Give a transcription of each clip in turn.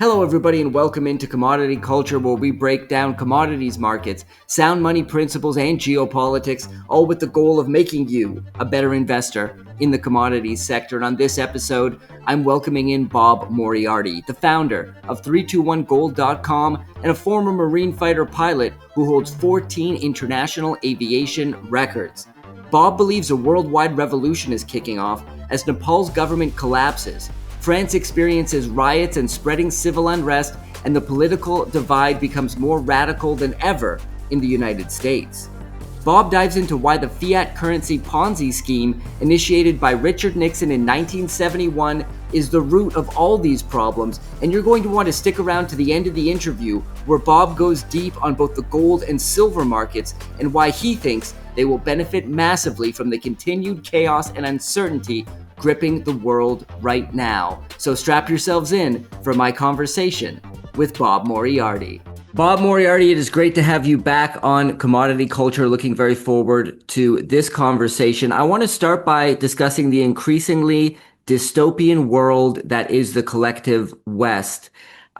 Hello, everybody, and welcome into Commodity Culture, where we break down commodities markets, sound money principles, and geopolitics, all with the goal of making you a better investor in the commodities sector. And on this episode, I'm welcoming in Bob Moriarty, the founder of 321gold.com and a former Marine fighter pilot who holds 14 international aviation records. Bob believes a worldwide revolution is kicking off as Nepal's government collapses. France experiences riots and spreading civil unrest, and the political divide becomes more radical than ever in the United States. Bob dives into why the fiat currency Ponzi scheme initiated by Richard Nixon in 1971 is the root of all these problems, and you're going to want to stick around to the end of the interview where Bob goes deep on both the gold and silver markets and why he thinks they will benefit massively from the continued chaos and uncertainty gripping the world right now. So strap yourselves in for my conversation with Bob Moriarty. Bob Moriarty, it is great to have you back on Commodity Culture. Looking very forward to this conversation. I want to start by discussing the increasingly dystopian world that is the collective West.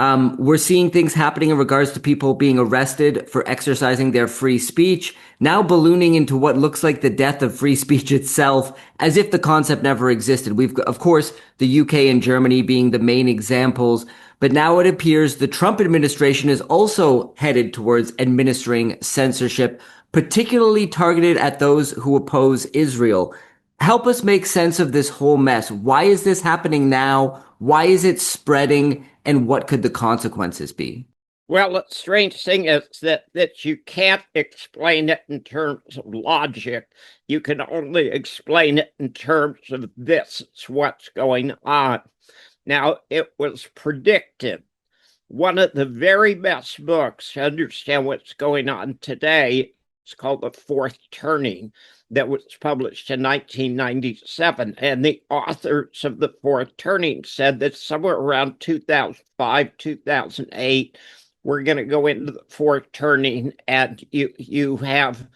We're seeing things happening in regards to people being arrested for exercising their free speech, now ballooning into what looks like the death of free speech itself, as if the concept never existed. We've, of course, the UK and Germany being the main examples, but now it appears the Trump administration is also headed towards administering censorship, particularly targeted at those who oppose Israel. Help us make sense of this whole mess. Why is this happening now? Why is it spreading? And what could the consequences be? Well, the strange thing is that you can't explain it in terms of logic. You can only explain it in terms of this is what's going on. Now, it was predicted. One of the very best books to understand what's going on today is called The Fourth Turning, that was published in 1997. And the authors of The Fourth Turning said that somewhere around 2005, 2008, we're going to go into the fourth turning, and you have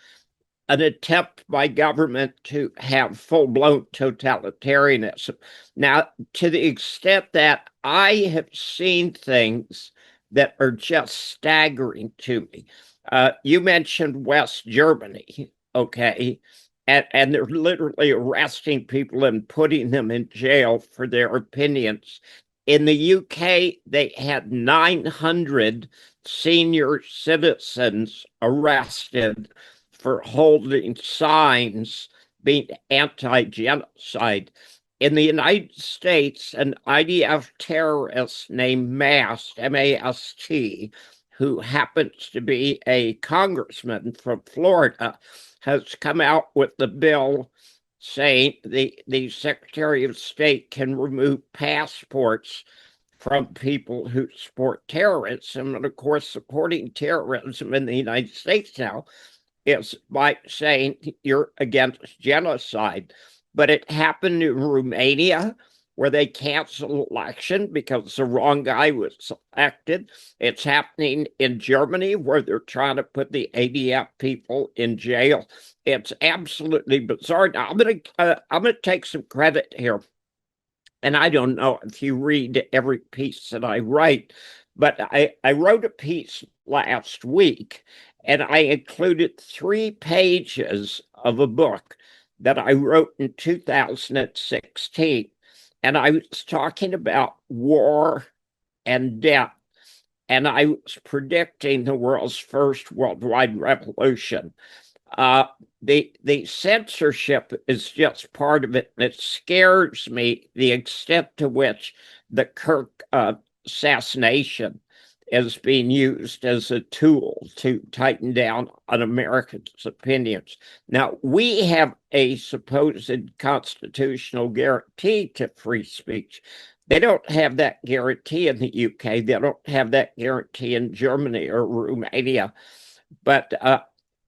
an attempt by government to have full-blown totalitarianism. Now, to the extent that I have seen things that are just staggering to me. You mentioned West Germany, okay? And they're literally arresting people and putting them in jail for their opinions. In the UK, they had 900 senior citizens arrested for holding signs being anti-genocide. In the United States, an IDF terrorist named Mast, M-A-S-T, who happens to be a congressman from Florida, has come out with the bill saying the Secretary of State can remove passports from people who support terrorism. And of course, supporting terrorism in the United States now is by saying you're against genocide. But it happened in Romania, where they canceled election because the wrong guy was elected. It's happening in Germany, where they're trying to put the ADF people in jail. It's absolutely bizarre. Now, I'm gonna take some credit here, and I don't know if you read every piece that I write, but I wrote a piece last week, and I included 3 pages of a book that I wrote in 2016. And I was talking about war and death, and I was predicting the world's first worldwide revolution. The censorship is just part of it, and it scares me the extent to which the Kirk assassination is being used as a tool to tighten down on Americans' opinions. Now, we have a supposed constitutional guarantee to free speech. They don't have that guarantee in the UK. They don't have that guarantee in Germany or Romania. But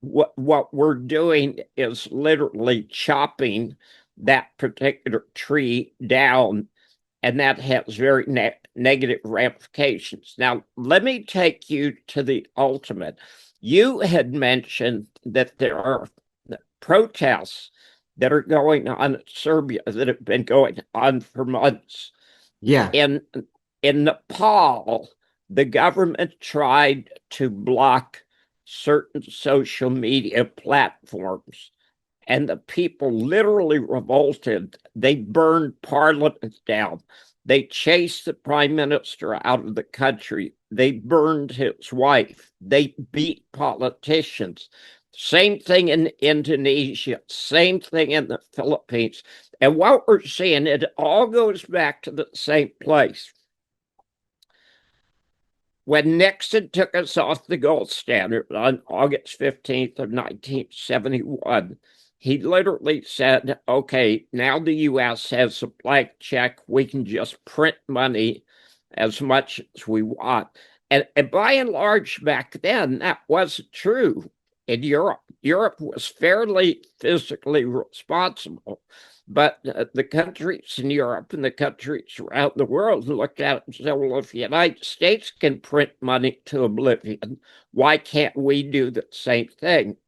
what we're doing is literally chopping that particular tree down, and that has very negative ramifications. Now, let me take you to the ultimate. You had mentioned that there are protests that are going on in Serbia that have been going on for months. Yeah. And In Nepal, the government tried to block certain social media platforms, and the people literally revolted. They burned parliament down. They chased the prime minister out of the country. They burned his wife. They beat politicians. Same thing in Indonesia, same thing in the Philippines. And what we're seeing, it all goes back to the same place. When Nixon took us off the gold standard on August 15th of 1971, he literally said, okay, now the U.S. has a blank check. We can just print money as much as we want. And by and large, back then, that wasn't true in Europe. Europe was fairly fiscally responsible. But the countries in Europe and the countries around the world looked at it and said, well, if the United States can print money to oblivion, why can't we do the same thing?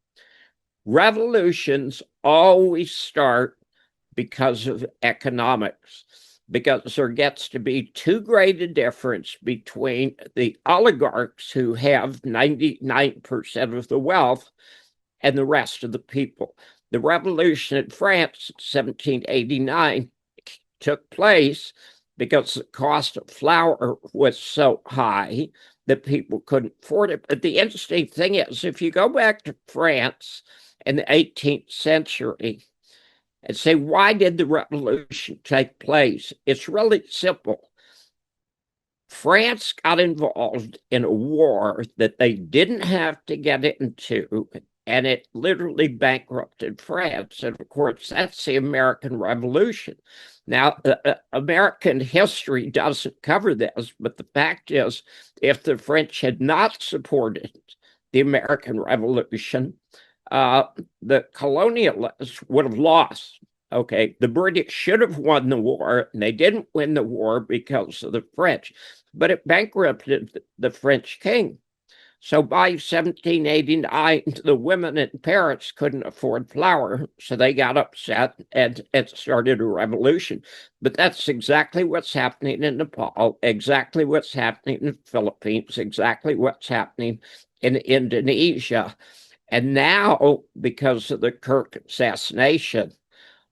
Revolutions always start because of economics, because there gets to be too great a difference between the oligarchs who have 99% of the wealth and the rest of the people. The revolution in France in 1789 took place because the cost of flour was so high that people couldn't afford it. But the interesting thing is, if you go back to France in the 18th century and say, why did the revolution take place? It's really simple. France got involved in a war that they didn't have to get into, and it literally bankrupted France. And of course, that's the American Revolution. Now, American history doesn't cover this, but the fact is, if the French had not supported the American Revolution, the colonialists would have lost. Okay, the British should have won the war, and they didn't win the war because of the French, but it bankrupted the French king. So by 1789, the women in Paris couldn't afford flour, so they got upset and started a revolution. But that's exactly what's happening in Nepal, exactly what's happening in the Philippines, exactly what's happening in Indonesia. And now, because of the Kirk assassination,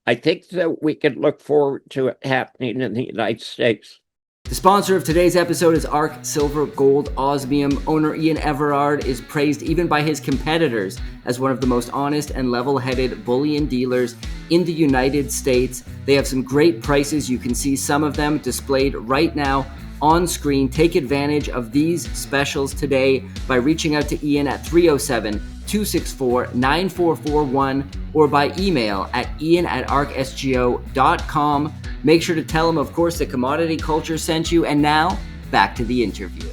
I think that we can look forward to it happening in the United States. The sponsor of today's episode is ARC Silver Gold Osmium. Owner Ian Everard is praised even by his competitors as one of the most honest and level-headed bullion dealers in the United States. They have some great prices. You can see some of them displayed right now on screen. Take advantage of these specials today by reaching out to Ian at 307-264-9441 or by email at ian@arcsgo.com. Make sure to tell him, of course, that Commodity Culture sent you. And now, back to the interview.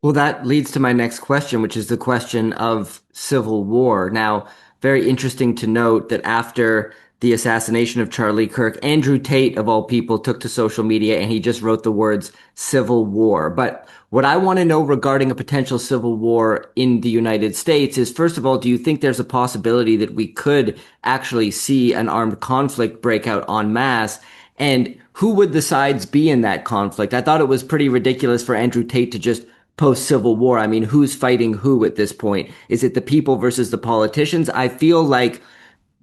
Well, that leads to my next question, which is the question of civil war. Now, very interesting to note that after the assassination of Charlie Kirk, Andrew Tate, of all people, took to social media and he just wrote the words civil war. But what I want to know regarding a potential civil war in the United States is, first of all, do you think there's a possibility that we could actually see an armed conflict break out en masse? And who would the sides be in that conflict? I thought it was pretty ridiculous for Andrew Tate to just post Civil War. I mean, who's fighting who at this point? Is it the people versus the politicians? I feel like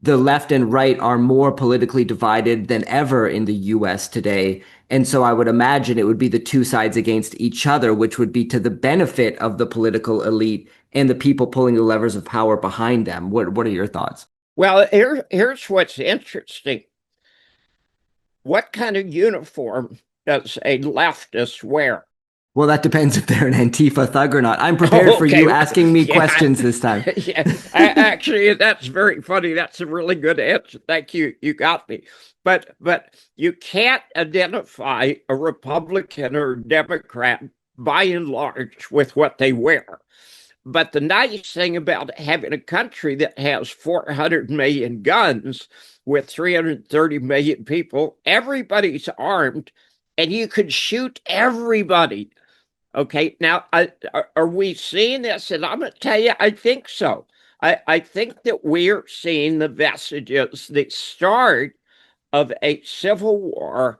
the left and right are more politically divided than ever in the US today. And so I would imagine it would be the two sides against each other, which would be to the benefit of the political elite and the people pulling the levers of power behind them. What are your thoughts? Well, here's what's interesting. What kind of uniform does a leftist wear? Well, that depends if they're an Antifa thug or not. I'm prepared for you asking me questions this time. Yeah, actually, that's very funny. That's a really good answer. Thank you. You got me. But you can't identify a Republican or Democrat by and large with what they wear. But the nice thing about having a country that has 400 million guns with 330 million people, everybody's armed and you could shoot everybody. Okay, now, are we seeing this? And I'm going to tell you, I think so. I think that we're seeing the vestiges, the start of a civil war,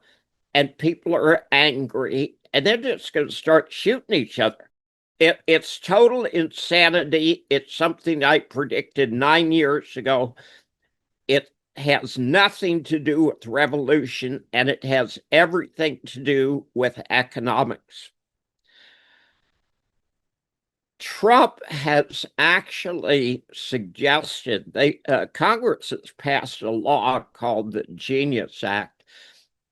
and people are angry, and they're just going to start shooting each other. It's total insanity. It's something I predicted 9 years ago. It has nothing to do with revolution, and it has everything to do with economics. Trump has actually suggested Congress has passed a law called the Genius Act,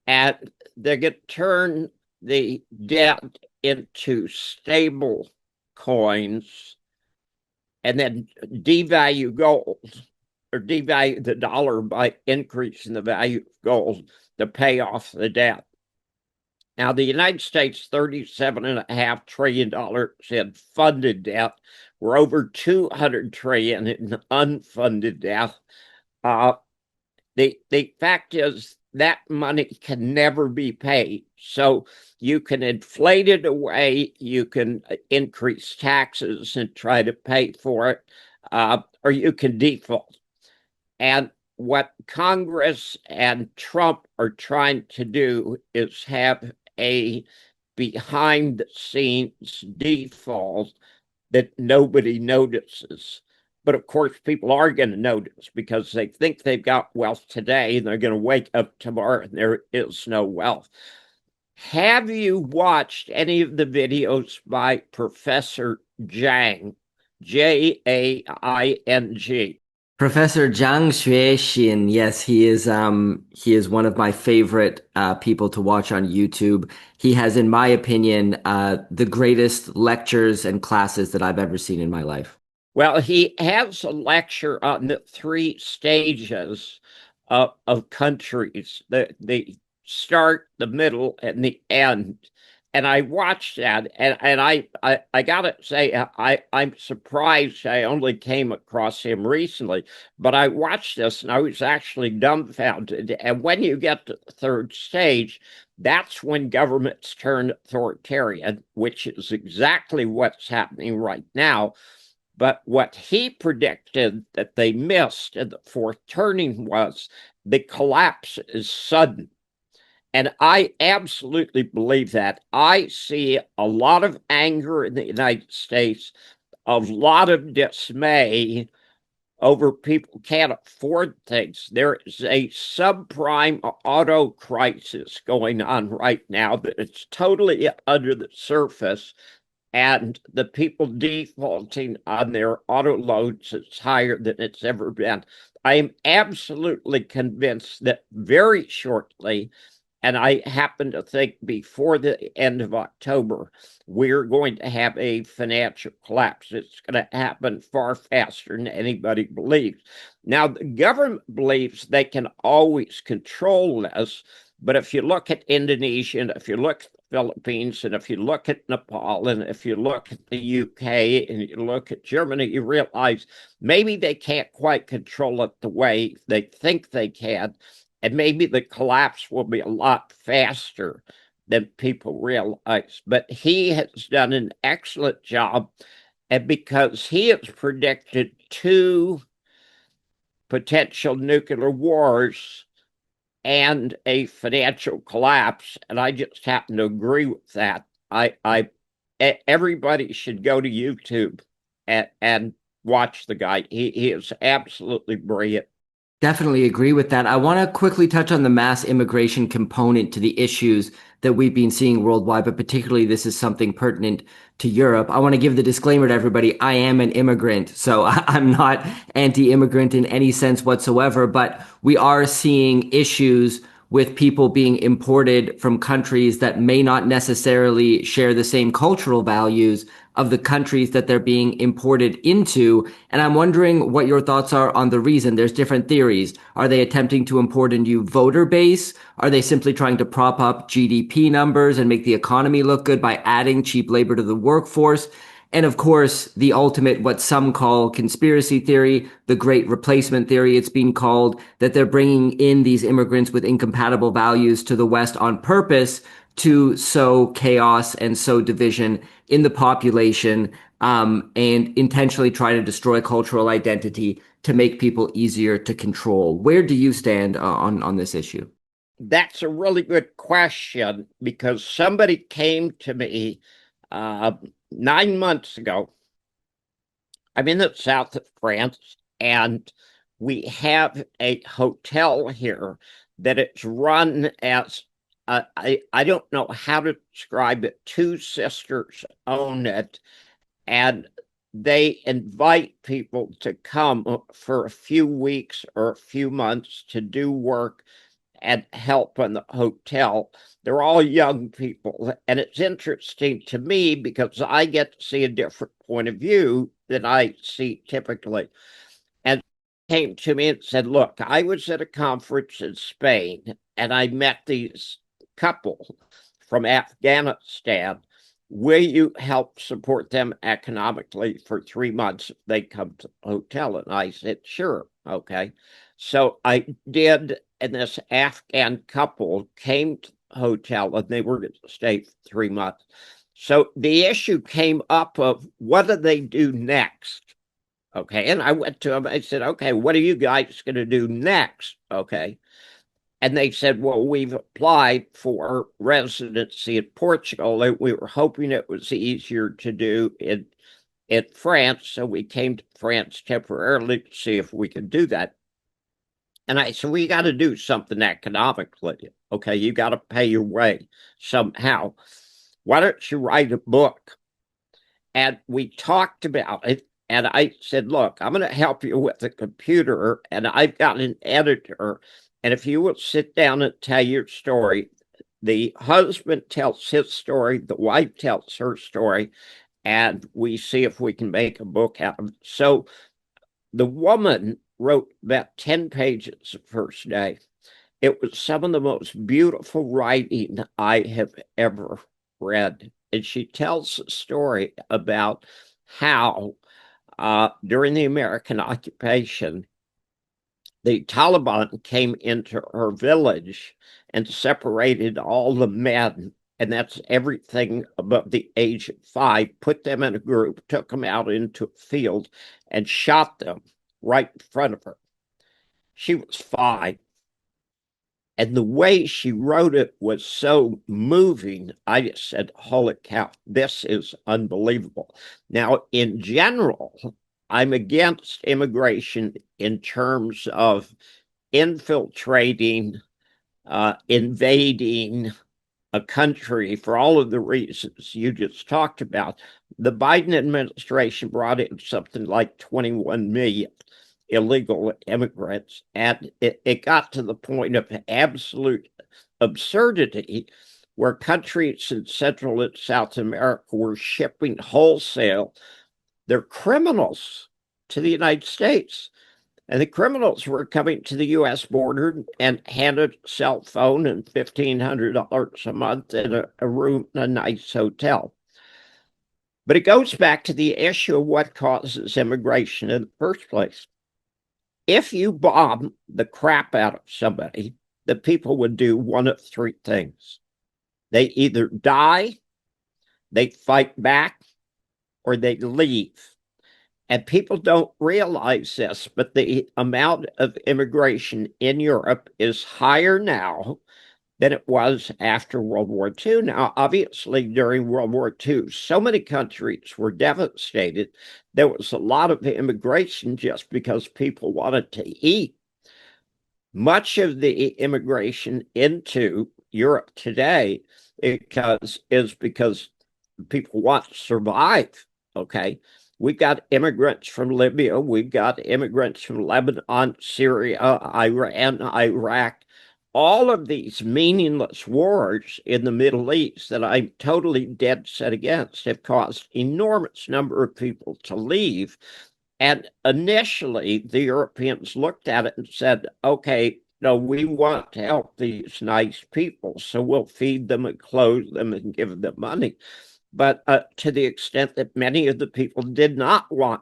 and they're going to turn the debt into stable coins and then devalue gold or devalue the dollar by increasing the value of gold to pay off the debt. Now, the United States, $37.5 trillion in funded debt. We're over $200 trillion in unfunded debt. The fact is that money can never be paid. So you can inflate it away, you can increase taxes and try to pay for it, or you can default. And what Congress and Trump are trying to do is have a behind the scenes default that nobody notices. But of course, people are going to notice because they think they've got wealth today and they're going to wake up tomorrow and there is no wealth. Have you watched any of the videos by Professor Zhang, Jaing? Professor Zhang Xuexin, yes, he is one of my favorite people to watch on YouTube. He has, in my opinion, the greatest lectures and classes that I've ever seen in my life. Well, he has a lecture on the three stages of countries: the start, the middle, and the end. And I watched that, and I gotta say, I'm surprised I only came across him recently, but I watched this and I was actually dumbfounded. And when you get to the third stage, that's when governments turn authoritarian, which is exactly what's happening right now. But what he predicted that they missed in the fourth turning was the collapse is sudden. And I absolutely believe that. I see a lot of anger in the United States, a lot of dismay over people can't afford things. There is a subprime auto crisis going on right now that it's totally under the surface. And the people defaulting on their auto loans is higher than it's ever been. I am absolutely convinced that very shortly, and I happen to think before the end of October, we're going to have a financial collapse. It's going to happen far faster than anybody believes. Now, the government believes they can always control this, but if you look at Indonesia, and if you look at the Philippines, and if you look at Nepal, and if you look at the UK, and you look at Germany, you realize maybe they can't quite control it the way they think they can. And maybe the collapse will be a lot faster than people realize. But he has done an excellent job. And because he has predicted 2 potential nuclear wars and a financial collapse, and I just happen to agree with that, everybody should go to YouTube and watch the guy. He is absolutely brilliant. Definitely agree with that. I want to quickly touch on the mass immigration component to the issues that we've been seeing worldwide, but particularly this is something pertinent to Europe. I want to give the disclaimer to everybody. I am an immigrant, so I'm not anti-immigrant in any sense whatsoever, but we are seeing issues with people being imported from countries that may not necessarily share the same cultural values of the countries that they're being imported into. And I'm wondering what your thoughts are on the reason. There's different theories. Are they attempting to import a new voter base? Are they simply trying to prop up GDP numbers and make the economy look good by adding cheap labor to the workforce? And of course, the ultimate, what some call conspiracy theory, the great replacement theory, it's been called, that they're bringing in these immigrants with incompatible values to the West on purpose to sow chaos and sow division in the population, and intentionally try to destroy cultural identity to make people easier to control. Where do you stand on this issue? That's a really good question, because somebody came to me 9 months ago. I'm in the south of France, and we have a hotel here that it's run as I don't know how to describe it. Two sisters own it, and they invite people to come for a few weeks or a few months to do work and help in the hotel. They're all young people. And it's interesting to me because I get to see a different point of view than I see typically. And came to me and said, look, I was at a conference in Spain and I met these couple from Afghanistan. Will you help support them economically for 3 months if they come to the hotel? And I said, sure. Okay. So I did, and this Afghan couple came to the hotel and they were going to stay for 3 months. So the issue came up of what do they do next? Okay. And I went to them, I said, okay, what are you guys going to do next? Okay. And they said, well, we've applied for residency in Portugal, and we were hoping it was easier to do in France. So we came to France temporarily to see if we could do that. And I said, we got to do something economically. Okay, you got to pay your way somehow. Why don't you write a book? And we talked about it. And I said, look, I'm going to help you with the computer, and I've got an editor. And if you will sit down and tell your story, the husband tells his story, the wife tells her story, and we see if we can make a book out of it. So the woman wrote about 10 pages the first day. It was some of the most beautiful writing I have ever read. And she tells a story about how during the American occupation, the Taliban came into her village and separated all the men, and that's everything above the age of 5, put them in a group, took them out into a field, and shot them right in front of her. She was 5. And the way she wrote it was so moving. I just said, holy cow, this is unbelievable. Now, in general, I'm against immigration in terms of infiltrating, invading a country for all of the reasons you just talked about. The Biden administration brought in something like 21 million illegal immigrants, and it got to the point of absolute absurdity where countries in Central and South America were shipping wholesale their criminals to the United States. And the criminals were coming to the U.S. border and handed a cell phone and $1,500 a month in a room in a nice hotel. But it goes back to the issue of what causes immigration in the first place. If you bomb the crap out of somebody, the people would do one of 3 things. They either die, they fight back, or they leave. And people don't realize this, but the amount of immigration in Europe is higher now than it was after World War II. Now, obviously, during World War II, so many countries were devastated. There was a lot of immigration just because people wanted to eat. Much of the immigration into Europe today is because people want to survive, okay? We've got immigrants from Libya. We've got immigrants from Lebanon, Syria, Iran, Iraq. All of these meaningless wars in the Middle East that I'm totally dead set against have caused enormous number of people to leave. And initially, the Europeans looked at it and said, okay, no, we want to help these nice people, so we'll feed them and clothe them and give them money. But to the extent that many of the people did not want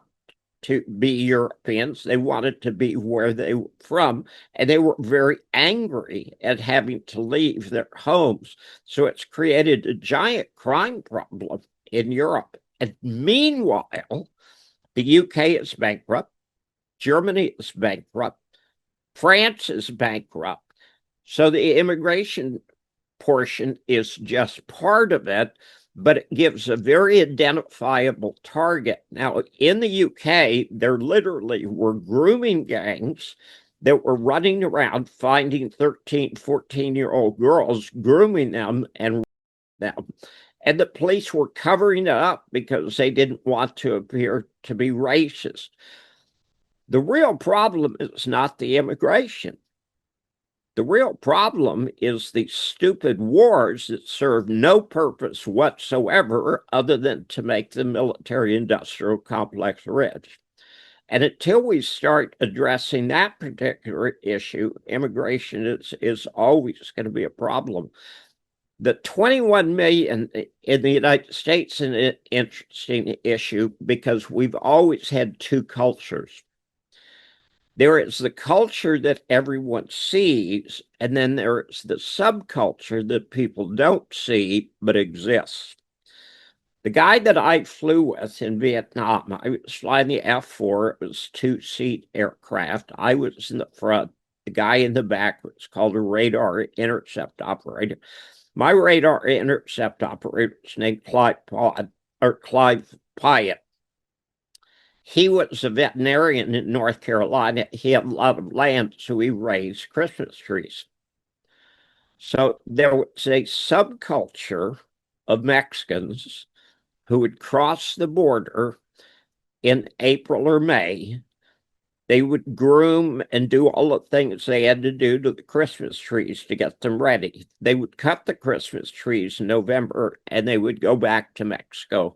to be Europeans, they wanted to be where they were from, and they were very angry at having to leave their homes. So it's created a giant crime problem in Europe. And meanwhile, the UK is bankrupt, Germany is bankrupt, France is bankrupt. So the immigration portion is just part of it, but it gives a very identifiable target. Now, in the UK, there literally were grooming gangs that were running around finding 13, 14-year-old girls, grooming them and them. And the police were covering it up because they didn't want to appear to be racist. The real problem is not the immigration. The real problem is the stupid wars that serve no purpose whatsoever other than to make the military-industrial complex rich. And until we start addressing that particular issue, immigration is always going to be a problem. The 21 million in the United States is an interesting issue because we've always had two cultures. There is the culture that everyone sees, and then there is the subculture that people don't see but exists. The guy that I flew with in Vietnam, I was flying the F-4. It was two-seat aircraft. I was in the front. The guy in the back was called a radar intercept operator. My radar intercept operator was named Clive Pyatt. He was a veterinarian in North Carolina. He had a lot of land, so he raised Christmas trees. So there was a subculture of Mexicans who would cross the border in April or May. They would groom and do all the things they had to do to the Christmas trees to get them ready. They would cut the Christmas trees in November, and they would go back to Mexico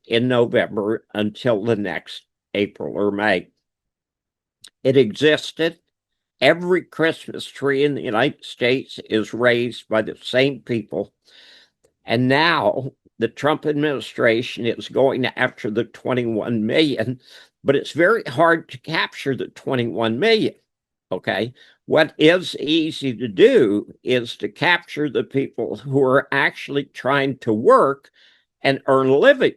in November until the next April or May. It existed. Every Christmas tree in the United States is raised by the same people. And now the Trump administration is going after the 21 million, but it's very hard to capture the 21 million. Okay. What is easy to do is to capture the people who are actually trying to work and earn a living.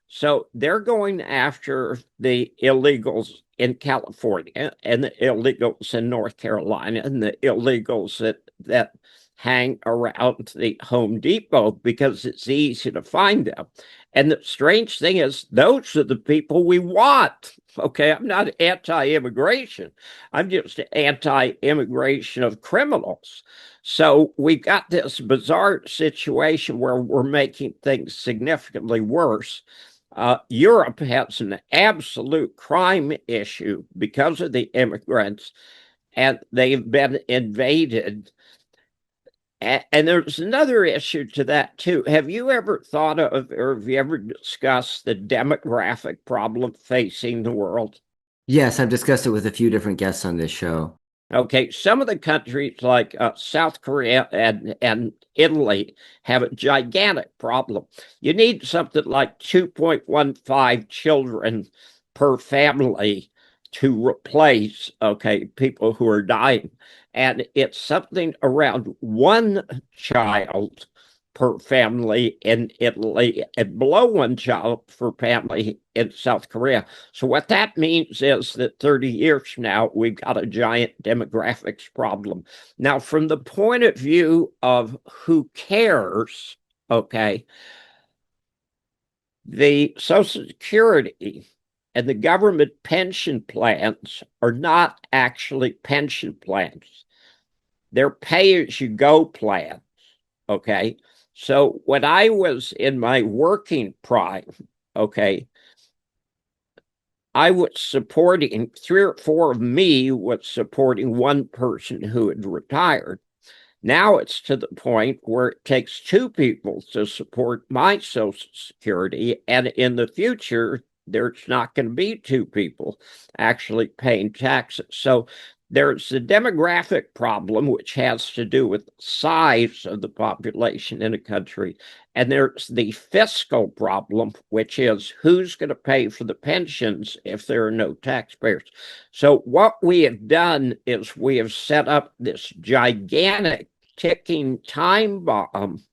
So they're going after the illegals in California and the illegals in North Carolina and the illegals that hang around the Home Depot because it's easy to find them. And the strange thing is, those are the people we want. Okay, I'm not anti-immigration. I'm just anti-immigration of criminals. So we've got this bizarre situation where we're making things significantly worse. Europe has an absolute crime issue because of the immigrants, and they've been invaded. And there's another issue to that, too. Have you ever thought of, or have you ever discussed the demographic problem facing the world? Yes, I've discussed it with a few different guests on this show. Okay, some of the countries like South Korea and Italy have a gigantic problem. You need something like 2.15 children per family to replace, okay, people who are dying. And it's something around one child per family in Italy and below one child per family in South Korea. So what that means is that 30 years from now, we've got a giant demographics problem. Now, from the point of view of who cares, okay, the Social Security and the government pension plans are not actually pension plans. They're pay-as-you-go plans, okay? So when I was in my working prime, okay, I was supporting 3 or 4 of me was supporting one person who had retired. Now it's to the point where it takes 2 people to support my Social Security, and in the future, there's not going to be 2 people actually paying taxes. So there's the demographic problem, which has to do with the size of the population in a country. And there's the fiscal problem, which is who's going to pay for the pensions if there are no taxpayers. So what we have done is we have set up this gigantic ticking time bomb,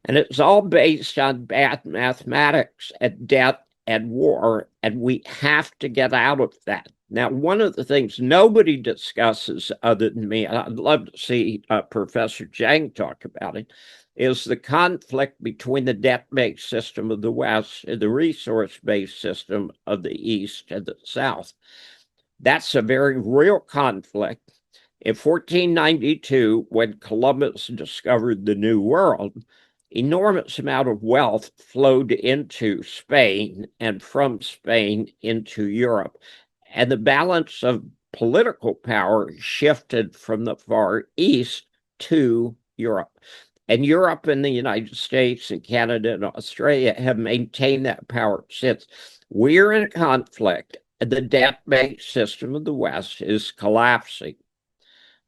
and it's all based on bad mathematics and debt and war, and we have to get out of that. Now, one of the things nobody discusses other than me, and I'd love to see Professor Jang talk about it, is the conflict between the debt-based system of the West and the resource-based system of the East and the South. That's a very real conflict. In 1492, when Columbus discovered the New World, enormous amount of wealth flowed into Spain and from Spain into Europe. And the balance of political power shifted from the Far East to Europe. And Europe and the United States and Canada and Australia have maintained that power since. We're in a conflict. The debt-based system of the West is collapsing.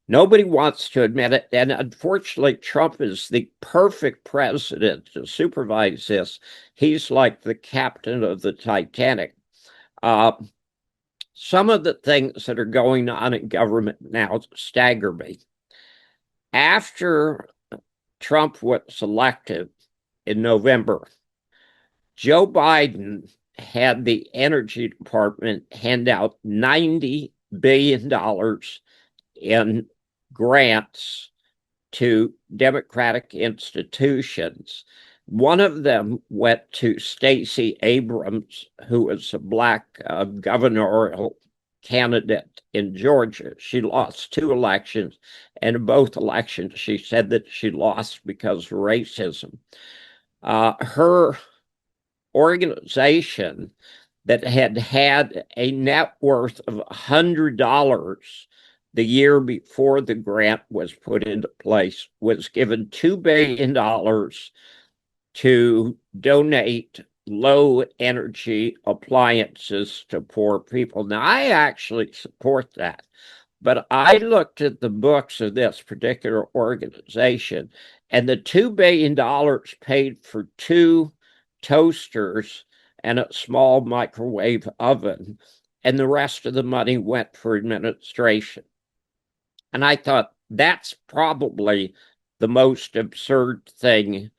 Nobody wants to admit it. And unfortunately, Trump is the perfect president to supervise this. He's like the captain of the Titanic. Some of the things that are going on in government now stagger me. After Trump was elected in November, Joe Biden had the Energy Department hand out $90 billion in grants to Democratic institutions. One of them went to Stacey Abrams, who was a Black gubernatorial candidate in Georgia. She lost 2 elections, and in both elections, she said that she lost because of racism. Her organization that had a net worth of $100 the year before the grant was put into place was given $2 billion to donate low energy appliances to poor people. Now, I actually support that, but I looked at the books of this particular organization, and the $2 billion paid for 2 toasters and a small microwave oven, and the rest of the money went for administration. And I thought that's probably the most absurd thing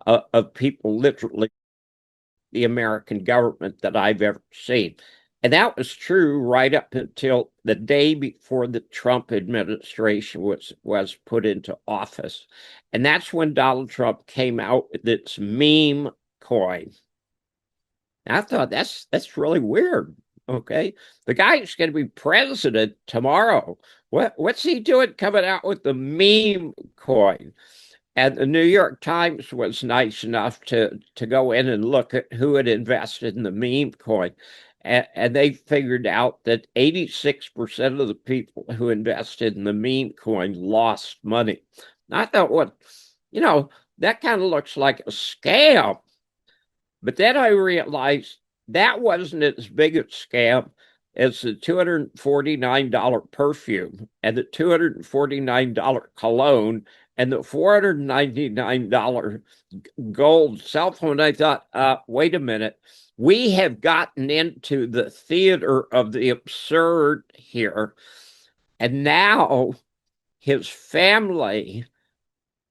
of people literally the American government that I've ever seen. And that was true right up until the day before the Trump administration was put into office. And that's when Donald Trump came out with its meme coin. And I thought that's really weird. Okay. The guy's going to be president tomorrow. What's he doing coming out with the meme coin? And the New York Times was nice enough to go in and look at who had invested in the meme coin. And they figured out that 86% of the people who invested in the meme coin lost money. And I thought, that kind of looks like a scam. But then I realized that wasn't as big a scam as the $249 perfume and the $249 cologne and the $499 gold cell phone. I thought, wait a minute. We have gotten into the theater of the absurd here. And now his family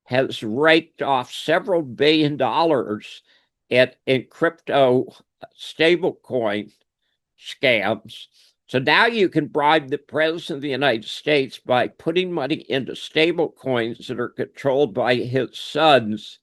has raked off several $1 billion in crypto stablecoin scams. So now you can bribe the president of the United States by putting money into stable coins that are controlled by his sons.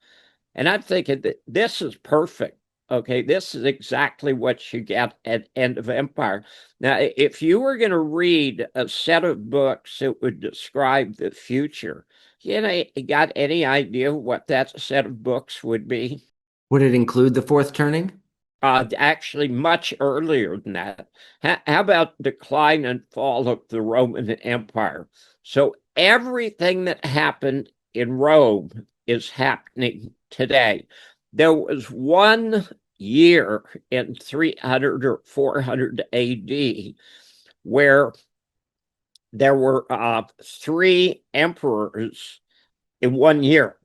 And I'm thinking that this is perfect. Okay, this is exactly what you get at End of Empire. Now, if you were going to read a set of books that would describe the future, you got any idea what that set of books would be? Would it include the fourth turning? Actually, much earlier than that. How about decline and fall of the Roman Empire? So everything that happened in Rome is happening today. There was 1 year in 300 or 400 AD where there were 3 emperors in 1 year.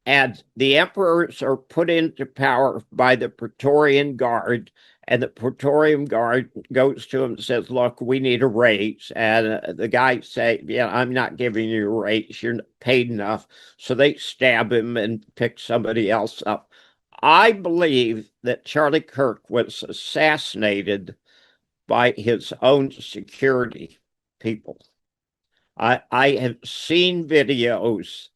And the emperors are put into power by the Praetorian Guard, and the Praetorian Guard goes to him and says, look, we need a raise. And the guys say, yeah, I'm not giving you a raise. You're not paid enough. So they stab him and pick somebody else up. I believe that Charlie Kirk was assassinated by his own security people. I have seen videos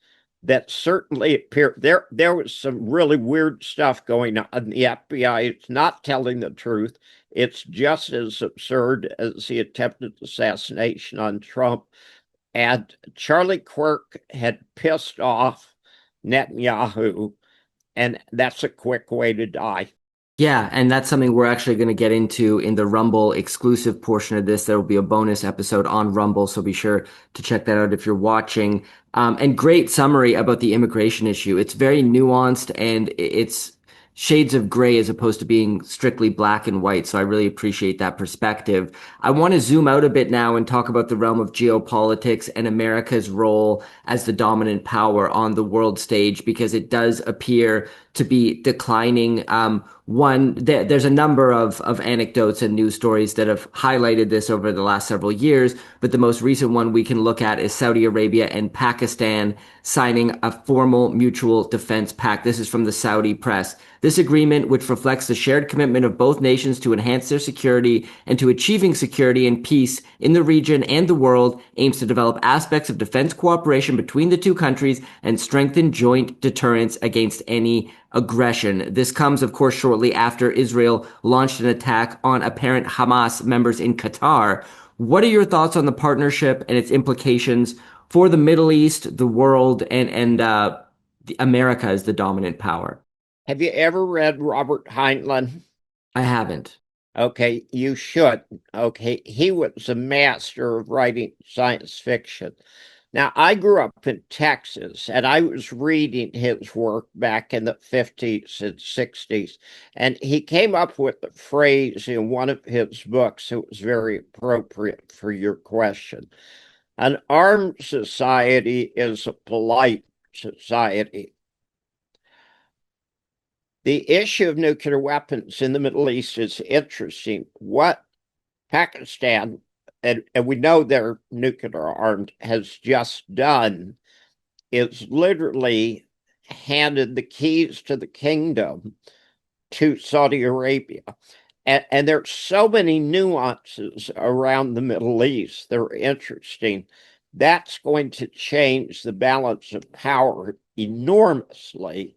that certainly appear there was some really weird stuff going on. The FBI is not telling the truth. It's just as absurd as the attempted assassination on Trump. And Charlie Quirk had pissed off Netanyahu, and that's a quick way to die. Yeah, and that's something we're actually going to get into in the Rumble exclusive portion of this. There will be a bonus episode on Rumble, so be sure to check that out if you're watching. And great summary about the immigration issue. It's very nuanced and it's shades of gray as opposed to being strictly black and white. So I really appreciate that perspective. I want to zoom out a bit now and talk about the realm of geopolitics and America's role as the dominant power on the world stage, because it does appear to be declining. There's a number of anecdotes and news stories that have highlighted this over the last several years, but the most recent one we can look at is Saudi Arabia and Pakistan signing a formal mutual defense pact. This is from the Saudi press. This agreement, which reflects the shared commitment of both nations to enhance their security and to achieving security and peace in the region and the world, aims to develop aspects of defense cooperation between the two countries and strengthen joint deterrence against any aggression. This comes, of course, shortly after Israel launched an attack on apparent Hamas members in Qatar. What are your thoughts on the partnership and its implications for the Middle East, the world, and America as the dominant power? Have you ever read Robert Heinlein? I haven't. Okay, you should. Okay, he was a master of writing science fiction. Now, I grew up in Texas, and I was reading his work back in the 50s and 60s, and he came up with a phrase in one of his books that was very appropriate for your question. An armed society is a polite society. The issue of nuclear weapons in the Middle East is interesting. What Pakistan, and we know they're nuclear armed, has just done is literally handed the keys to the kingdom to Saudi Arabia. And there's so many nuances around the Middle East that are interesting. That's going to change the balance of power enormously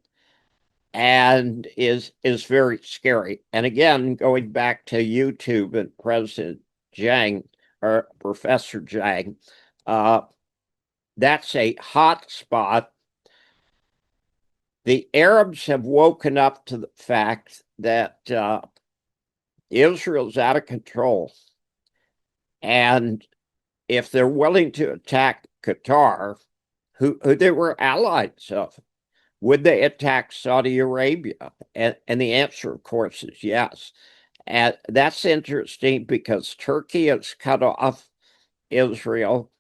and is very scary. And again, going back to YouTube and President Jiang or Professor Jiang, that's a hot spot. The Arabs have woken up to the fact that Israel's out of control. And if they're willing to attack Qatar, who they were allies of, would they attack Saudi Arabia? And the answer, of course, is yes. And that's interesting because Turkey has cut off Israel.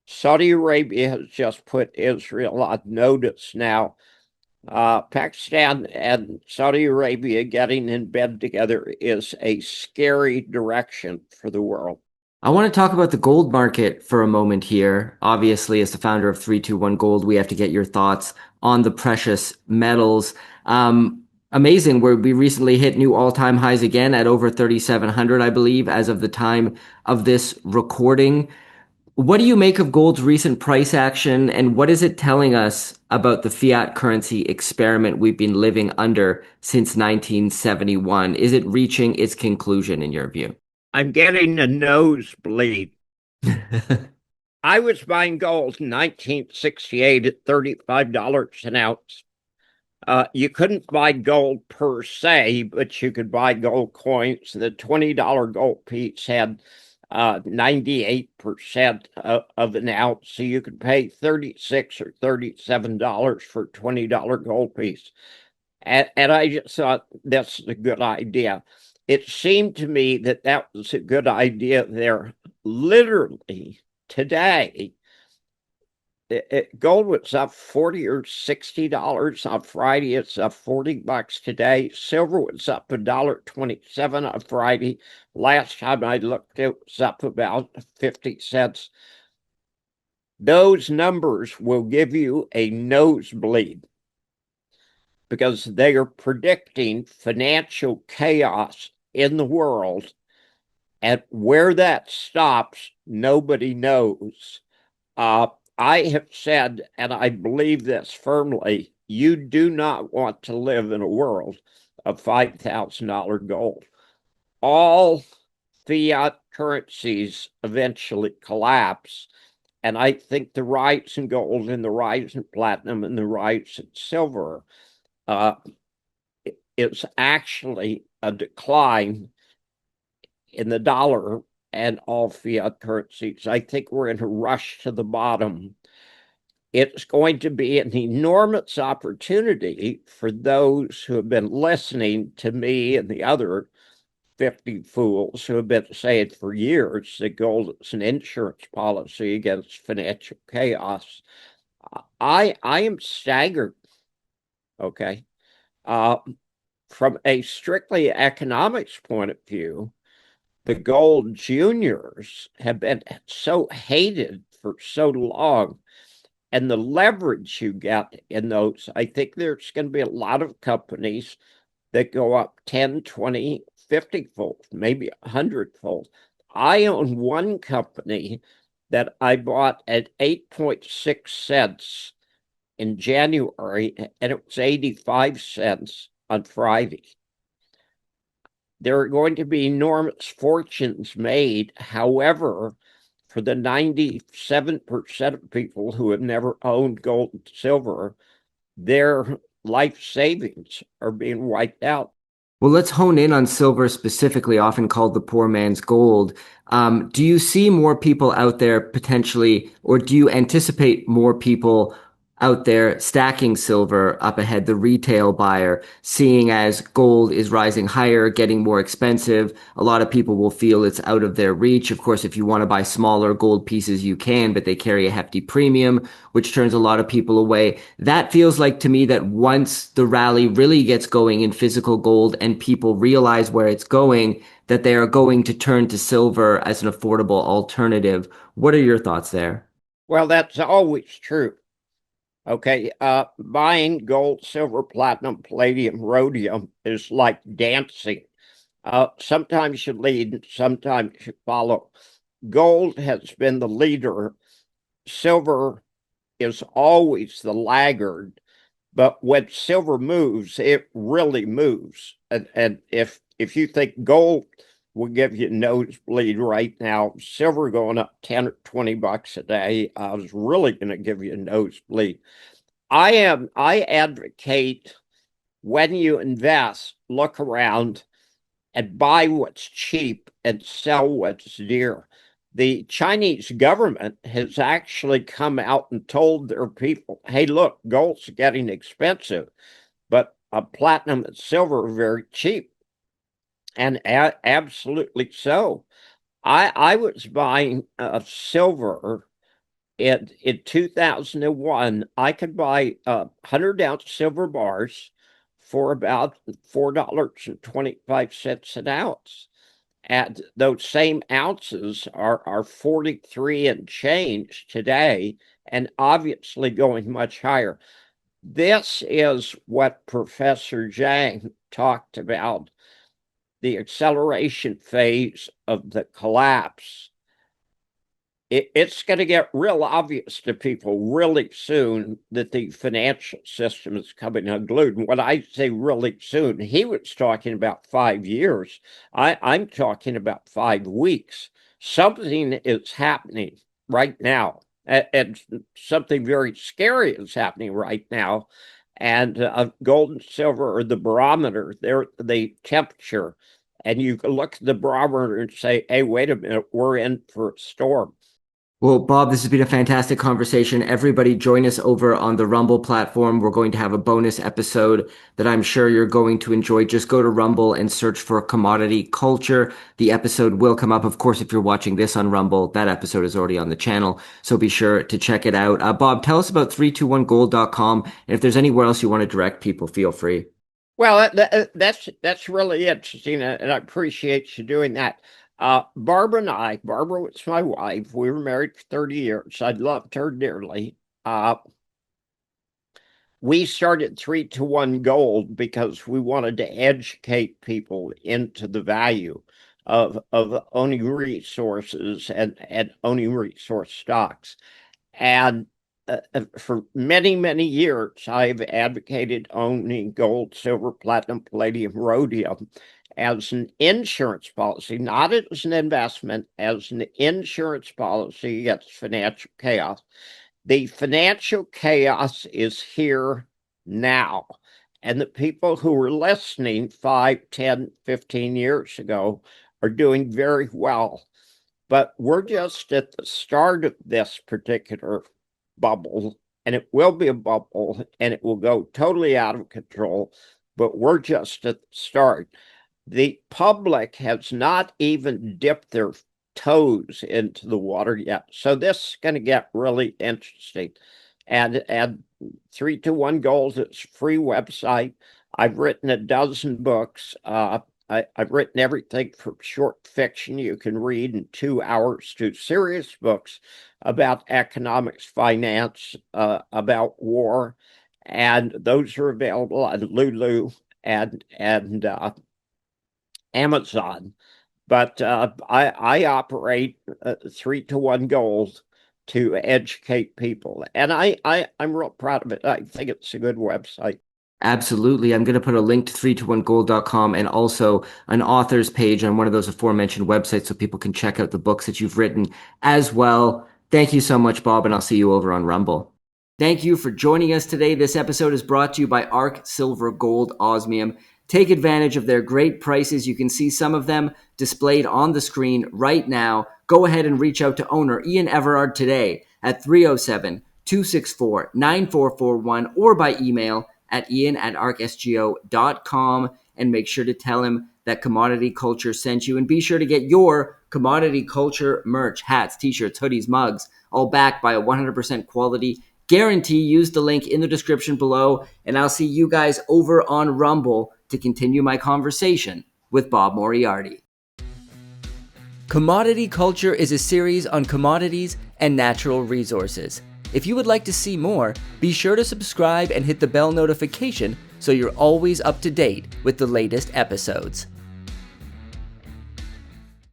Saudi Arabia has just put Israel on notice now. Pakistan and Saudi Arabia getting in bed together is a scary direction for the world. I want to talk about the gold market for a moment here. Obviously, as the founder of 321 Gold, we have to get your thoughts on the precious metals. Amazing, where we recently hit new all-time highs again at over 3,700, I believe, as of the time of this recording. What do you make of gold's recent price action, and what is it telling us about the fiat currency experiment we've been living under since 1971? Is it reaching its conclusion in your view? I'm getting a nosebleed. I was buying gold in 1968 at $35 an ounce. You couldn't buy gold per se, but you could buy gold coins. The $20 gold piece had 98% of an ounce, so you could pay $36 or $37 for a $20 gold piece. And I just thought that's a good idea. It seemed to me that that was a good idea there. Literally today, gold was up $40 or $60 on Friday. It's up $40 today. Silver was up $1.27 on Friday. Last time I looked, it was up about 50 cents. Those numbers will give you a nosebleed because they are predicting financial chaos in the world And where that stops, nobody knows. Uh, I have said, and I believe this firmly, you do not want to live in a world of $5,000 gold. All fiat currencies eventually collapse. And I think the rise in gold and the rise in platinum and the rise in silver uh, is actually a decline in the dollar and all fiat currencies. I think we're in a rush to the bottom. It's going to be an enormous opportunity for those who have been listening to me and the other 50 fools who have been saying for years that gold is an insurance policy against financial chaos. I am staggered, okay? From a strictly economics point of view, the gold juniors have been so hated for so long. And the leverage you get in those, I think there's going to be a lot of companies that go up 10, 20, 50-fold, maybe 100-fold. I own one company that I bought at 8.6 cents in January, and it was 85 cents on Friday. There are going to be enormous fortunes made. However, for the 97% of people who have never owned gold and silver, their life savings are being wiped out. Well, let's hone in on silver specifically, often called the poor man's gold. Do you see more people out there potentially, or do you anticipate more people out there stacking silver up ahead, the retail buyer, seeing as gold is rising higher, getting more expensive? A lot of people will feel it's out of their reach. Of course, if you want to buy smaller gold pieces, you can, but they carry a hefty premium, which turns a lot of people away. That feels like to me that once the rally really gets going in physical gold and people realize where it's going, that they are going to turn to silver as an affordable alternative. What are your thoughts there? Well, that's always true. Okay, buying gold, silver, platinum, palladium, rhodium is like dancing. Sometimes you lead, sometimes you follow. Gold has been the leader. Silver is always the laggard. But when silver moves, it really moves. And if you think gold will give you nosebleed right now, silver going up 10 or 20 bucks a day is really going to give you a nosebleed. I advocate when you invest, look around and buy what's cheap and sell what's dear. The Chinese government has actually come out and told their people, hey, look, gold's getting expensive, but platinum and silver are very cheap. And absolutely so. I was buying silver in 2001. I could buy 100-ounce silver bars for about $4.25 an ounce. And those same ounces are 43 and change today, and obviously going much higher. This is what Professor Zhang talked about, the acceleration phase of the collapse. It's going to get real obvious to people really soon that the financial system is coming unglued. And when I say really soon, he was talking about 5 years. I'm talking about 5 weeks. Something is happening right now, and something very scary is happening right now. And gold and silver are the barometer, they're the temperature. And you can look at the barometer and say, hey, wait a minute, we're in for a storm. Well, Bob, this has been a fantastic conversation. Everybody join us over on the Rumble platform. We're going to have a bonus episode that I'm sure you're going to enjoy. Just go to Rumble and search for commodity culture. The episode will come up. Of course, if you're watching this on Rumble, that episode is already on the channel. So be sure to check it out. Bob, tell us about 321gold.com. And if there's anywhere else you want to direct people, feel free. Well, that's really interesting, and I appreciate you doing that. Barbara was my wife. We were married for 30 years. I loved her dearly. We started 321 Gold because we wanted to educate people into the value of owning resources and owning resource stocks. And for many, many years, I've advocated owning gold, silver, platinum, palladium, rhodium as an insurance policy, not as an investment, as an insurance policy against financial chaos. The financial chaos is here now. And the people who were listening 5, 10, 15 years ago are doing very well. But we're just at the start of this particular bubble, and it will be a bubble, and it will go totally out of control, but we're just at the start. The public has not even dipped their toes into the water yet. So this is going to get really interesting. And 321 Gold is a free website. I've written a dozen books. I've written everything from short fiction you can read in 2 hours to serious books about economics, finance, about war. And those are available on Lulu and Amazon. But I operate 321 Gold to educate people. And I'm real proud of it. I think it's a good website. Absolutely. I'm going to put a link to 321gold.com and also an author's page on one of those aforementioned websites so people can check out the books that you've written as well. Thank you so much, Bob, and I'll see you over on Rumble. Thank you for joining us today. This episode is brought to you by ARC Silver Gold Osmium. Take advantage of their great prices. You can see some of them displayed on the screen right now. Go ahead and reach out to owner Ian Everard today at 307-264-9441 or by email at ian@arcsgo.com, and make sure to tell him that Commodity Culture sent you. And be sure to get your Commodity Culture merch, hats, t-shirts, hoodies, mugs, all backed by a 100% quality guarantee. Use the link in the description below, and I'll see you guys over on Rumble to continue my conversation with Bob Moriarty. Commodity Culture is a series on commodities and natural resources. If you would like to see more, be sure to subscribe and hit the bell notification so you're always up to date with the latest episodes.